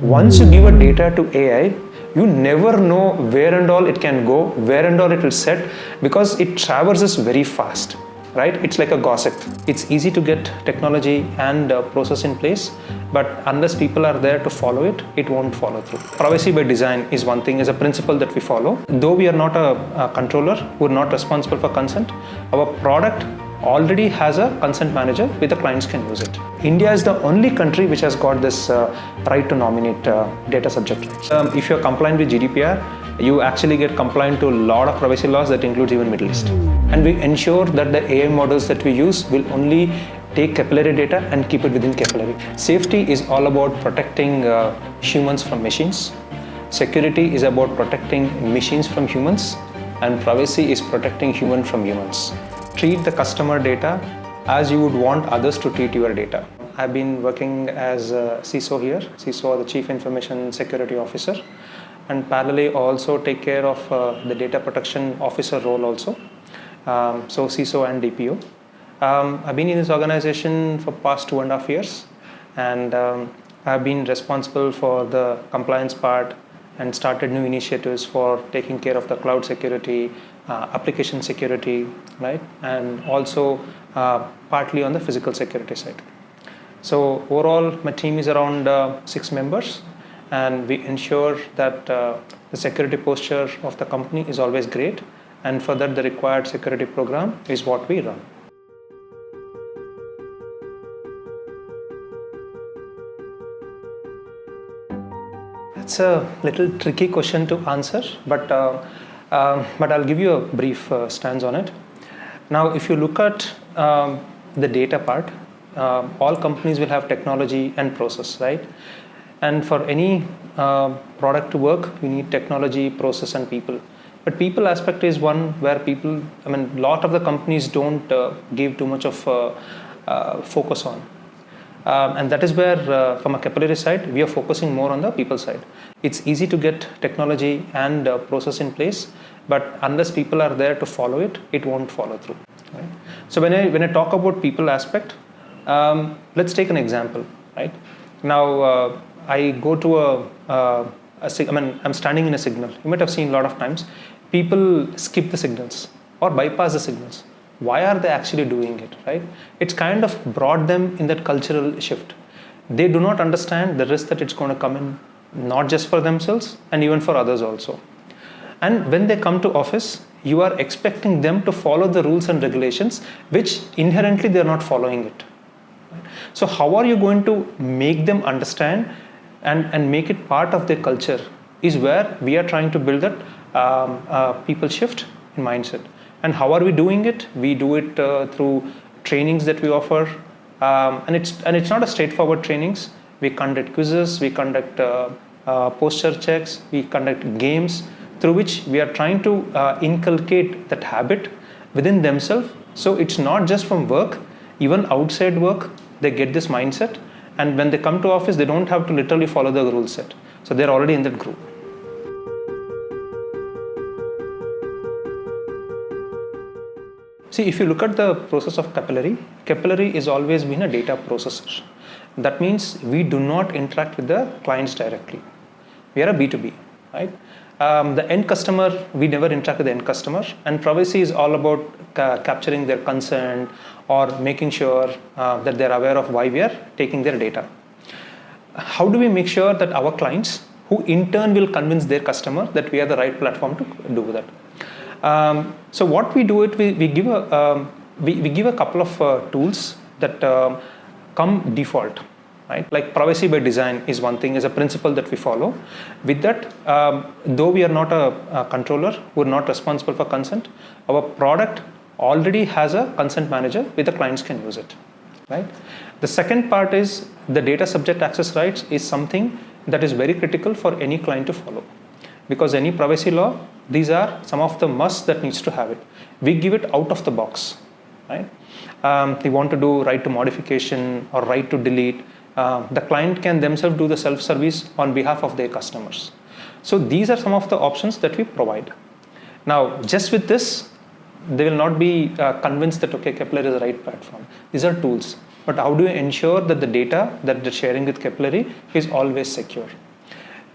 Once you give a data to AI, you never know where and all it can go, where and all it will set, because it traverses very fast, right? It's like a gossip. It's easy to get technology and process in place, but unless people are there to follow it, it won't follow through. Privacy by design is one thing, is a principle that we follow. Though we are not a controller, we're not responsible for consent, our product already has a consent manager where the clients can use it. India is the only country which has got this right to nominate data subject rights. If you're compliant with GDPR, you actually get compliant to a lot of privacy laws that includes even Middle East. And we ensure that the AI models that we use will only take capillary data and keep it within capillary. Safety is all about protecting humans from machines. Security is about protecting machines from humans, and privacy is protecting human from humans. Treat the customer data as you would want others to treat your data. I've been working as a CISO here, CISO, the Chief Information Security Officer, and parallelly also take care of the data protection officer role also. So CISO and DPO. I've been in this organization for past 2.5 years, and I've been responsible for the compliance part and started new initiatives for taking care of the cloud security, application security, right? And also partly on the physical security side. So overall, my team is around 6 members, and we ensure that the security posture of the company is always great, and for that the required security program is what we run. It's a little tricky question to answer, but I'll give you a brief stance on it. Now, if you look at the data part, all companies will have technology and process, right? And for any product to work, you need technology, process, and people. But people aspect is one where people, a lot of the companies don't give too much of focus on. And that is where, from a capillary side, we are focusing more on the people side. It's easy to get technology and process in place, but unless people are there to follow it, it won't follow through. Right? So when I talk about people aspect, let's take an example. Right now, I go to I'm standing in a signal. You might have seen a lot of times people skip the signals or bypass the signals. Why are they actually doing it, right? It's kind of brought them in that cultural shift. They do not understand the risk that it's going to come in, not just for themselves and even for others also. And when they come to office, you are expecting them to follow the rules and regulations, which inherently they're not following it. So how are you going to make them understand and make it part of their culture is where we are trying to build that people shift in mindset. And how are we doing it? We do it through trainings that we offer, and it's not a straightforward trainings. We conduct quizzes, we conduct posture checks, we conduct games through which we are trying to inculcate that habit within themselves. So it's not just from work, even outside work, they get this mindset, and when they come to office, they don't have to literally follow the rule set. So they're already in that group. See, if you look at the process of capillary is always been a data processor. That means we do not interact with the clients directly. We are a B2B, right? The end customer, we never interact with the end customer, and privacy is all about capturing their consent or making sure that they're aware of why we are taking their data. How do we make sure that our clients, who in turn will convince their customer that we are the right platform to do that? So what we do we give a couple of tools that come default, right? Like privacy by design is one thing, is a principle that we follow. With that, though we are not a controller, we're not responsible for consent, our product already has a consent manager where the clients can use it, right? The second part is the data subject access rights is something that is very critical for any client to follow. Because any privacy law, these are some of the musts that needs to have it. We give it out of the box, right? We want to do right to modification or right to delete. The client can themselves do the self-service on behalf of their customers. So these are some of the options that we provide. Now, just with this, they will not be convinced that, okay, Capillary is the right platform. These are tools. But how do you ensure that the data that they're sharing with Capillary is always secure?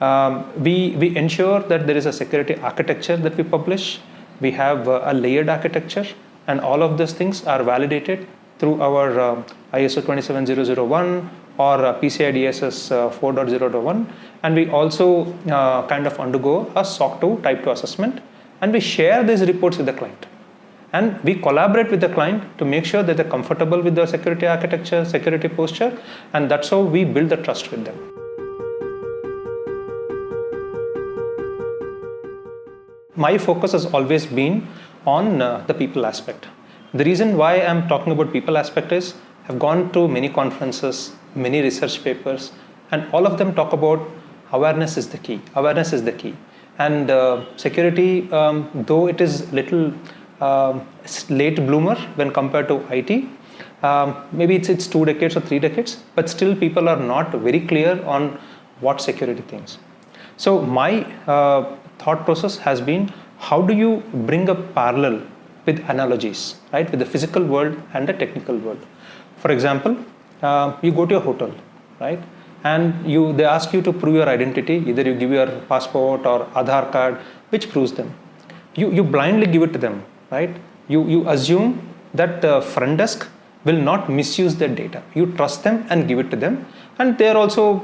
We ensure that there is a security architecture that we publish. We have a layered architecture, and all of these things are validated through our ISO 27001 or PCI DSS 4.0.1, and we also kind of undergo a SOC 2 type 2 assessment, and we share these reports with the client. And we collaborate with the client to make sure that they're comfortable with the security architecture, security posture, and that's how we build the trust with them. My focus has always been on the people aspect. The reason why I'm talking about people aspect is I've gone to many conferences, many research papers, and all of them talk about awareness is the key. Awareness is the key. And security, though it is little late bloomer when compared to IT, maybe it's 2 decades or 3 decades, but still people are not very clear on what security things. So my thought process has been, how do you bring a parallel with analogies, right, with the physical world and the technical world? For example, you go to a hotel, right, and they ask you to prove your identity. Either you give your passport or Aadhaar card, which proves them. You blindly give it to them, right? You assume that the front desk will not misuse their data. You trust them and give it to them, and they're also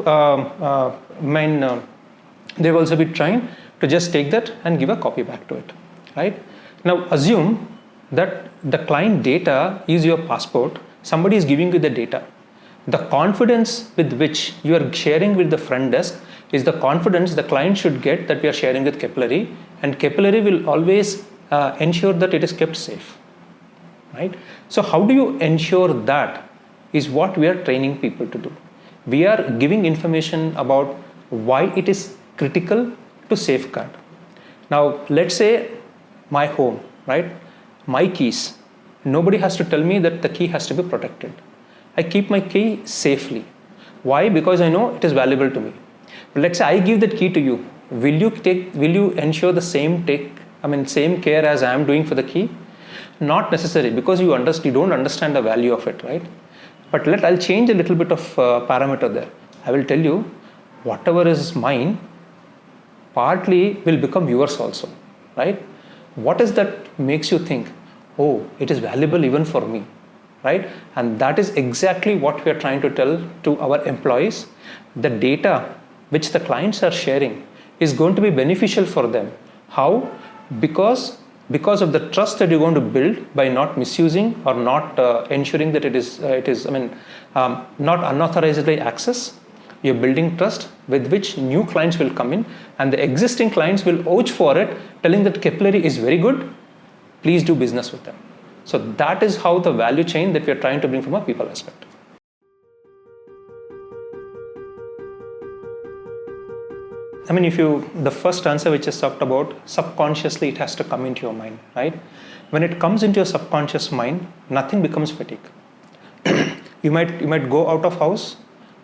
they will also be trying to just take that and give a copy back to it, right? Now assume that the client data is your passport. Somebody is giving you the data. The confidence with which you are sharing with the front desk is the confidence the client should get that we are sharing with Capillary, and Capillary will always ensure that it is kept safe, right? So how do you ensure that is what we are training people to do. We are giving information about why it is critical to safeguard. Now let's say my home, right, my keys, nobody has to tell me that the key has to be protected. I keep my key safely. Why? Because I know it is valuable to me. But let's say I give that key to you. Will you ensure the same care as I am doing for the key? Not necessary, because you don't understand the value of it, right? But I'll change a little bit of parameter there. I will tell you, whatever is mine partly will become yours also, right? What is that makes you think, oh, it is valuable even for me, right? And that is exactly what we are trying to tell to our employees. The data which the clients are sharing is going to be beneficial for them. How? Because of the trust that you're going to build by not misusing or not ensuring that it is not unauthorizedly access. You're building trust with which new clients will come in, and the existing clients will vouch for it, telling that Capillary is very good, please do business with them. So that is how the value chain that we are trying to bring from a people aspect. The first answer which is talked about, subconsciously it has to come into your mind, right? When it comes into your subconscious mind, nothing becomes fatigue. You might go out of house,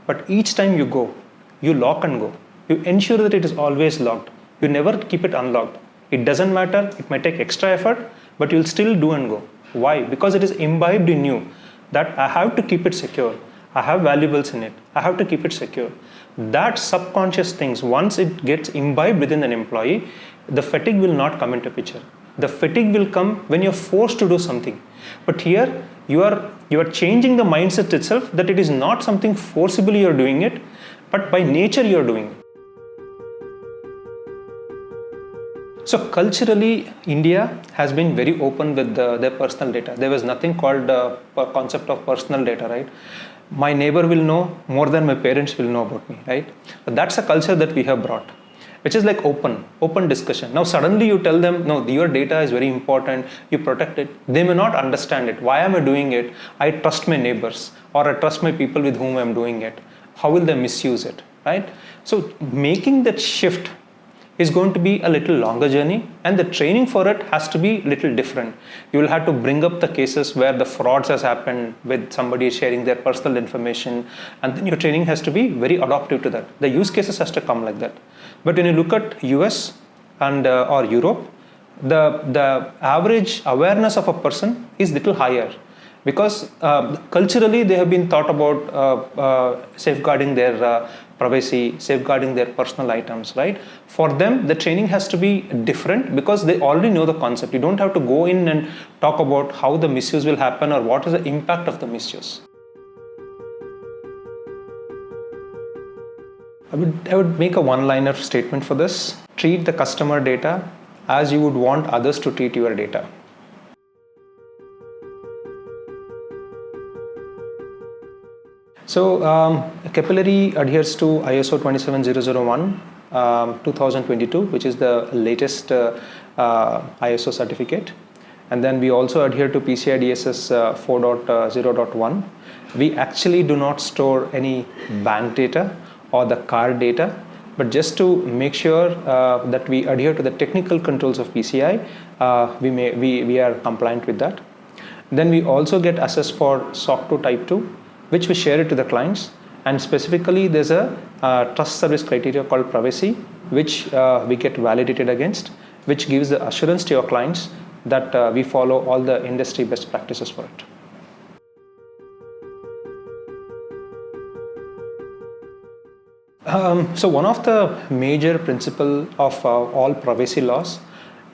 but each time you go, you lock and go. You ensure that it is always locked. You never keep it unlocked. It doesn't matter, it might take extra effort, but you'll still do and go. Why? Because it is imbibed in you that I have to keep it secure. I have valuables in it. I have to keep it secure. That subconscious things, once it gets imbibed within an employee, the fatigue will not come into picture. The fatigue will come when you're forced to do something. But here, you are changing the mindset itself, that it is not something forcibly you're doing it, but by nature you're doing it. So culturally, India has been very open with their personal data. There was nothing called a concept of personal data, right? My neighbor will know more than my parents will know about me, right? But that's a culture that we have brought, which is like open discussion. Now suddenly you tell them, no, your data is very important, you protect it. They may not understand it. Why am I doing it? I trust my neighbors, or I trust my people with whom I'm doing it. How will they misuse it, right? So making that shift is going to be a little longer journey, and the training for it has to be little different. You will have to bring up the cases where the frauds has happened with somebody sharing their personal information, and then your training has to be very adaptive to that. The use cases has to come like that. But when you look at US and or Europe, the average awareness of a person is little higher, because culturally they have been thought about safeguarding their privacy, safeguarding their personal items, right? For them, the training has to be different because they already know the concept. You don't have to go in and talk about how the misuse will happen or what is the impact of the misuse. I would make a one-liner statement for this. Treat the customer data as you would want others to treat your data. So Capillary adheres to ISO 27001 2022, which is the latest ISO certificate. And then we also adhere to PCI DSS 4.0.1. We actually do not store any bank data or the card data, but just to make sure that we adhere to the technical controls of PCI, we are compliant with that. Then we also get assessed for SOC 2 Type 2, which we share it to the clients, and specifically there's a trust service criteria called privacy, which we get validated against, which gives the assurance to your clients that we follow all the industry best practices for it. So one of the major principle of all privacy laws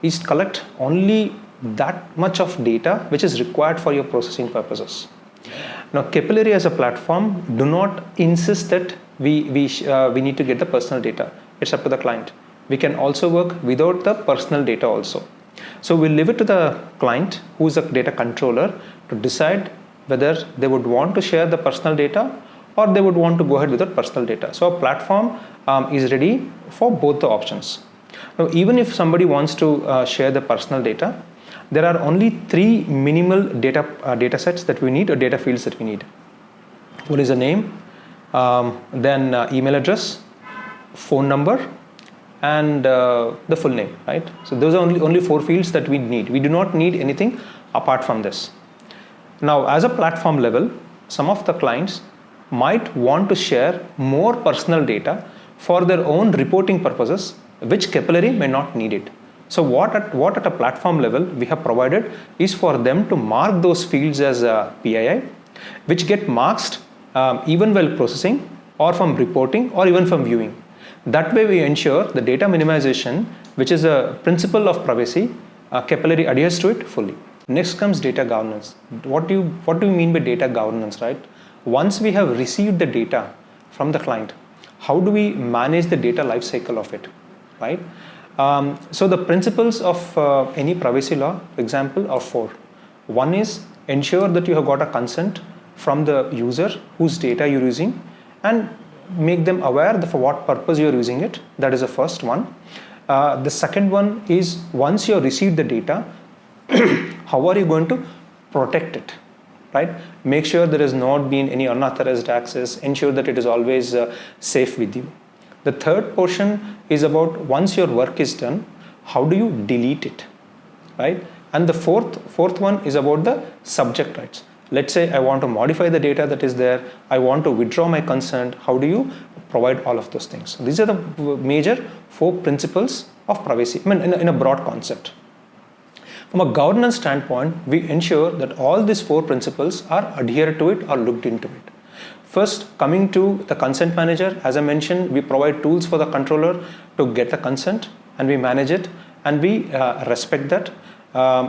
is collect only that much of data which is required for your processing purposes. Now, Capillary as a platform do not insist that we need to get the personal data. It's up to the client. We can also work without the personal data also. So we leave it to the client, who is a data controller, to decide whether they would want to share the personal data or they would want to go ahead without personal data. So our platform is ready for both the options. Now, even if somebody wants to share the personal data, there are only three minimal data sets that we need, or data fields that we need. One is a name, then email address, phone number, and the full name, right? So those are only four fields that we need. We do not need anything apart from this. Now, as a platform level, some of the clients might want to share more personal data for their own reporting purposes, which Capillary may not need it. So what at a platform level we have provided is for them to mark those fields as PII, which get masked even while processing or from reporting or even from viewing. That way we ensure the data minimization, which is a principle of privacy. Capillary adheres to it fully. Next comes data governance. What do you mean by data governance, right? Once we have received the data from the client, how do we manage the data life cycle of it, right? So the principles of any privacy law, for example, are four. One is ensure that you have got a consent from the user whose data you're using and make them aware for what purpose you're using it. That is the first one. The second one is once you have received the data, how are you going to protect it, right? Make sure there has not been any unauthorized access, ensure that it is always safe with you. The third portion is about once your work is done, how do you delete it, right? And the fourth one is about the subject rights. Let's say I want to modify the data that is there, I want to withdraw my consent, how do you provide all of those things? These are the major four principles of privacy, I mean in a broad concept. From a governance standpoint, we ensure that all these four principles are adhered to it or looked into it. First, coming to the consent manager, as I mentioned, we provide tools for the controller to get the consent and we manage it and we respect that.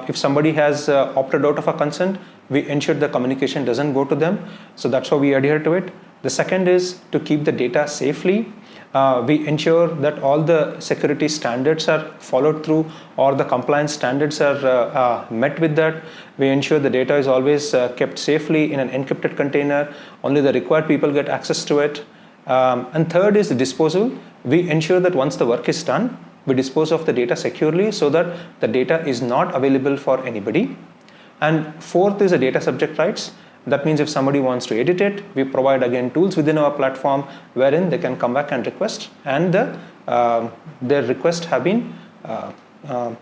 If somebody has opted out of a consent, we ensure the communication doesn't go to them. So that's how we adhere to it. The second is to keep the data safely. We ensure that all the security standards are followed through or the compliance standards are met with that. We ensure the data is always kept safely in an encrypted container. Only the required people get access to it. And third is the disposal. We ensure that once the work is done, we dispose of the data securely so that the data is not available for anybody. And fourth is the data subject rights. That means if somebody wants to edit it, we provide again tools within our platform wherein they can come back and request, and their requests have been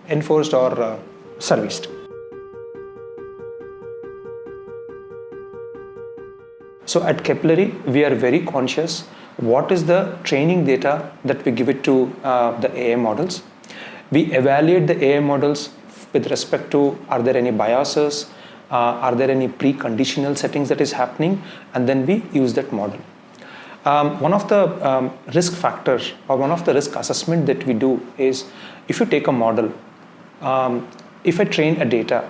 enforced or serviced. So at Capillary, we are very conscious what is the training data that we give it to the AI models. We evaluate the AI models with respect to are there any biases, are there any preconditional settings that is happening, and then we use that model. One of the risk factors or one of the risk assessment that we do is, if you take a model, if I train a data,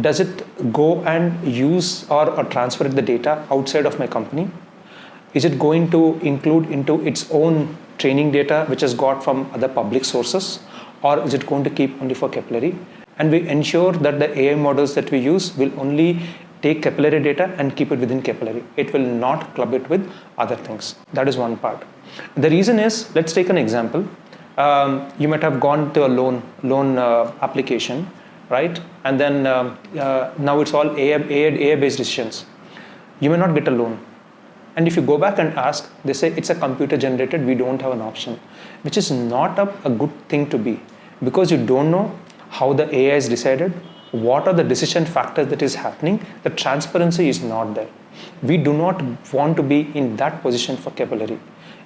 does it go and use or transfer the data outside of my company? Is it going to include into its own training data which is got from other public sources, or is it going to keep only for Capillary? And we ensure that the AI models that we use will only take Capillary data and keep it within Capillary. It will not club it with other things. That is one part. The reason is, let's take an example. You might have gone to a loan application, right? And then now it's all AI based decisions. You may not get a loan. And if you go back and ask, they say it's a computer generated, we don't have an option, which is not a good thing to be, because you don't know how the AI is decided, what are the decision factors that is happening. The transparency is not there. We do not want to be in that position for Capillary.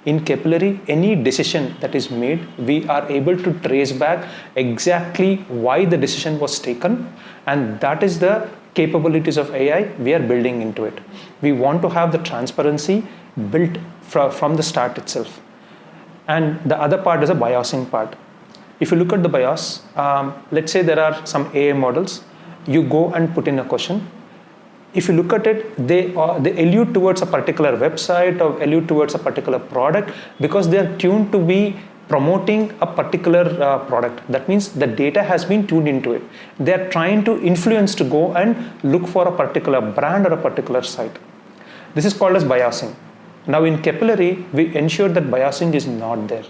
In Capillary, any decision that is made, we are able to trace back exactly why the decision was taken, and that is the capabilities of AI we are building into it. We want to have the transparency built from the start itself. And the other part is a biasing part. If you look at the bias, let's say there are some AI models, you go and put in a question. If you look at it, they allude towards a particular website or allude towards a particular product because they are tuned to be promoting a particular product. That means the data has been tuned into it. They are trying to influence to go and look for a particular brand or a particular site. This is called as biasing. Now in Capillary, we ensure that biasing is not there.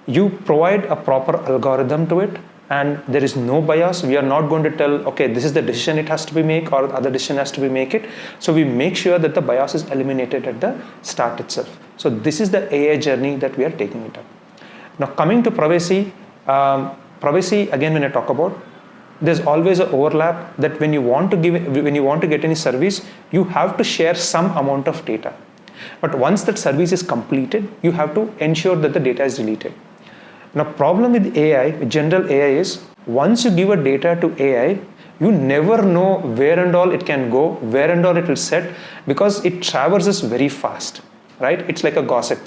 You provide a proper algorithm to it, and there is no bias. We are not going to tell, okay, this is the decision it has to be made or the other decision has to be make it. So we make sure that the bias is eliminated at the start itself. So this is the AI journey that we are taking it up. Now coming to privacy, again, when I talk about, there's always an overlap that when you want to get any service, you have to share some amount of data. But once that service is completed, you have to ensure that the data is deleted. Now, problem with AI, with general AI, is once you give a data to AI, you never know where and all it can go, where and all it will set, because it traverses very fast, right? It's like a gossip.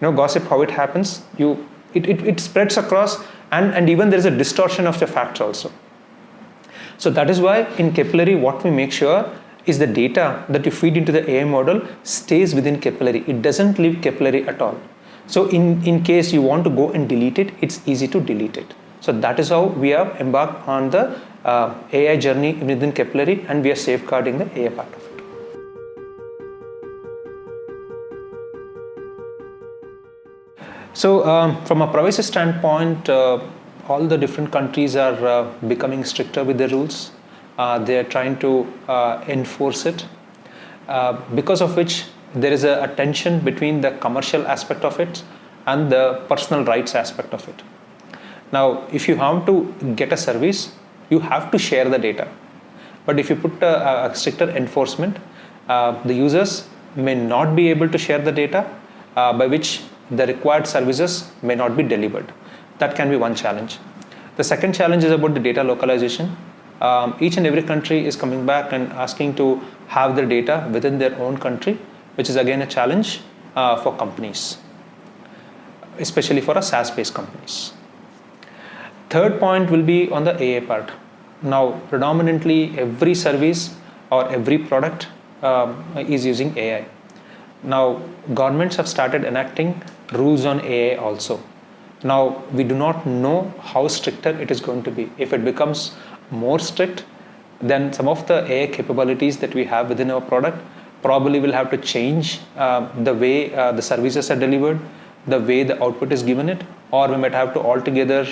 You know, gossip, how it happens, it spreads across, and even there is a distortion of the facts also. So that is why in Capillary, what we make sure is the data that you feed into the AI model stays within Capillary. It doesn't leave Capillary at all. So in case you want to go and delete it, it's easy to delete it. So that is how we have embarked on the AI journey within Capillary, and we are safeguarding the AI part of it. So from a privacy standpoint, all the different countries are becoming stricter with their rules. They are trying to enforce it, because of which there is a tension between the commercial aspect of it and the personal rights aspect of it. Now, if you have to get a service, you have to share the data. But if you put a stricter enforcement, the users may not be able to share the data, by which the required services may not be delivered. That can be one challenge. The second challenge is about the data localization. Each and every country is coming back and asking to have their data within their own country, which is again a challenge for companies, especially for a SaaS-based companies. Third point will be on the AI part. Now, predominantly every service or every product is using AI. Now, governments have started enacting rules on AI also. Now, we do not know how stricter it is going to be. If it becomes more strict, then some of the AI capabilities that we have within our product probably will have to change the way the services are delivered, the way the output is given it, or we might have to altogether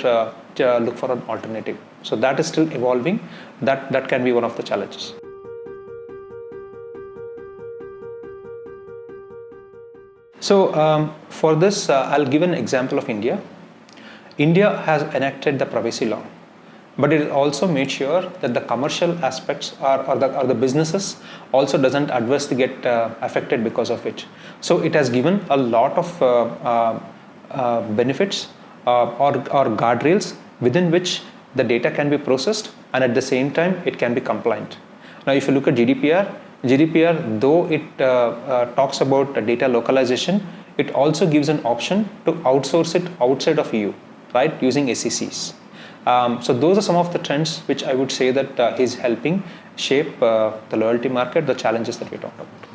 look for an alternative. So that is still evolving. That can be one of the challenges. So for this, I'll give an example of India. India has enacted the privacy law, but it also made sure that the commercial aspects or the businesses also doesn't adversely get affected because of it. So it has given a lot of benefits or guardrails within which the data can be processed, and at the same time it can be compliant. Now, if you look at GDPR, GDPR, though it talks about data localization, it also gives an option to outsource it outside of EU, right, using SECs. So those are some of the trends which I would say that is helping shape the loyalty market, the challenges that we talked about.